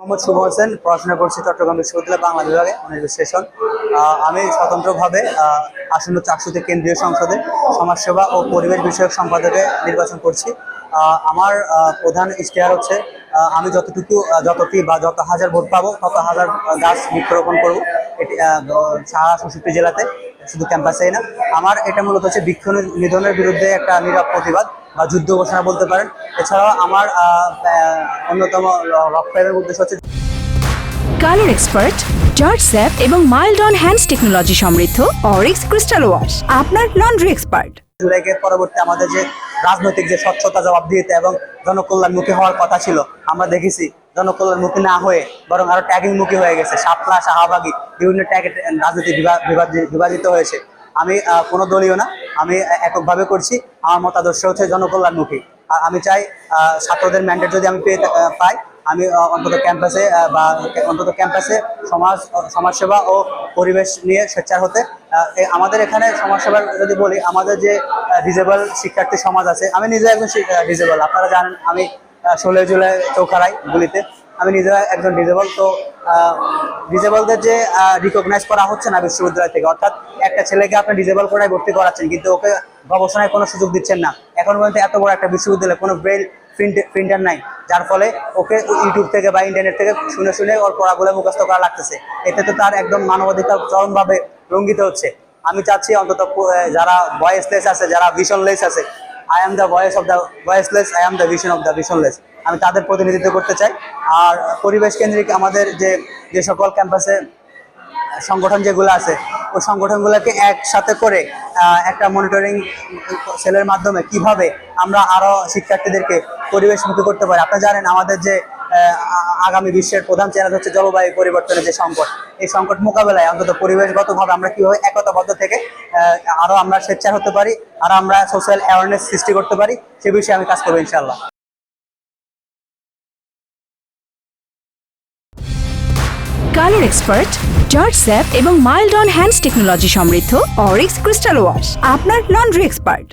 মোহাম্মদ শুভ হোসেন, পড়াশোনা করছি চট্টগ্রাম বিশ্ববিদ্যালয় বাংলা বিভাগে অনার্স সেশন। আমি স্বতন্ত্রভাবে আসন্ন চাকসুতে কেন্দ্রীয় সংসদে সমাজসেবা ও পরিবেশ বিষয়ক সম্পাদকে নির্বাচন করছি। আমার প্রধান ইশতেহার হচ্ছে আমি যতটি বা যত হাজার ভোট পাবো তত হাজার গাছ বৃক্ষরোপণ করবো। এটি সারা ৬৬ জেলাতে, শুধু ক্যাম্পাসেই না। আমার এটা মূলত হচ্ছে বৃক্ষ নিধনের বিরুদ্ধে একটা নীরব প্রতিবাদ বা যুদ্ধ ঘোষণা বলতে পারেন। এছাড়াও আমার অন্যতম লক্ষ্যের উদ্দেশ্য হচ্ছে কালার এক্সপার্ট, জর্জ স্যাপ এবং মাইল্ড অন হ্যান্ডস টেকনোলজি সমৃদ্ধ অরিক্স ক্রিস্টাল ওয়াশ আপনার লন্ড্রি এক্সপার্ট। জুলাইকে পরবর্তী আমাদের যে রাজনৈতিক যে স্বচ্ছতা, জবাবদিহিতা এবং জনকল্যাণমুখী হওয়ার কথা ছিল, আমরা দেখেছি জনকল্যাণমুখী না হয়ে বরং আরো ট্যাগিংমুখী হয়ে গেছে। শাপলা, শাহবাগী বিভিন্ন ট্যাগে রাজনীতি বিভাজিত হয়েছে। আমি কোনো দলীয় না, আমি এককভাবে করছি। আমার মতাদর্শ হচ্ছে জনকল্যাণমুখী। আর আমি চাই ছাত্রদের ম্যান্ডেট যদি আমি পাই, আমি অন্তত ক্যাম্পাসে সমাজসেবা ও পরিবেশ নিয়ে সোচ্চার হতে। আমাদের এখানে সমাজসেবার যদি বলি, আমাদের যে ডিজেবল শিক্ষার্থী সমাজ আছে, আমি নিজে একজন ডিজেবল। আপনারা জানেন আমি 16 জুলাই চৌখারাই গুলিতে আমি নিজে একজন ডিজেবল। তো ডিজেবলদের যে রিকগনাইজ করা হচ্ছে না বিশ্ববিদ্যালয় থেকে, অর্থাৎ একটা ছেলেকে আপনি ডিজেবল করে ভর্তি করাচ্ছেন কিন্তু ওকে গবেষণায় কোনো সুযোগ দিচ্ছেন না। এখন পর্যন্ত এত বড় একটা বিশ্ববিদ্যালয়ে কোনো ব্রেইল প্রিন্টার নাই, যার ফলে ওকে ইউটিউব থেকে বা ইন্টারনেট থেকে শুনে ওর পড়াগুলো মুখস্থ করা লাগতেছে। এতে তো তার একদম মানবাধিকার চরমভাবে লঙ্ঘিত হচ্ছে। আমি চাচ্ছি অন্তত যারা ভয়েসলেস আছে, যারা ভিশনলেস আছে, I am the voice of the voiceless, I am the vision of the visionless, আমি তাদের প্রতিনিধিত্ব করতে চাই। আর পরিবেশ কেন্দ্রিক আমাদের যে সকল ক্যাম্পাসে সংগঠন যেগুলো আছে, ওই সংগঠনগুলোকে একসাথে করে একটা মনিটরিং সেলের মাধ্যমে কিভাবে আমরা আরো শিক্ষার্থীদেরকে পরিবেশমুখী করতে পারি। আপনারা জানেন আমাদের যে আগামী বিশ্বের প্রধান চ্যালেঞ্জ হচ্ছে জলবায়ু পরিবর্তনের যে সংকট, এই সংকট মোকাবেলায় অন্তত পরিবেশগতভাবে আমরা কিভাবে একতাবদ্ধ থেকে আরো আমরা স্বেচ্ছার হতে পারি, আর আমরা সোশ্যাল অ্যাওয়ারনেস সৃষ্টি করতে পারি, সে বিষয়ে আমি কাজ করবো ইনশাআল্লাহ। কালার এক্সপার্ট, জর্জ স্যাপ এবং মাইল্ড অন হ্যান্ডস টেকনোলজি সমৃদ্ধ অরিক্স ক্রিস্টাল ওয়াশ আপনার লন্ড্রি এক্সপার্ট।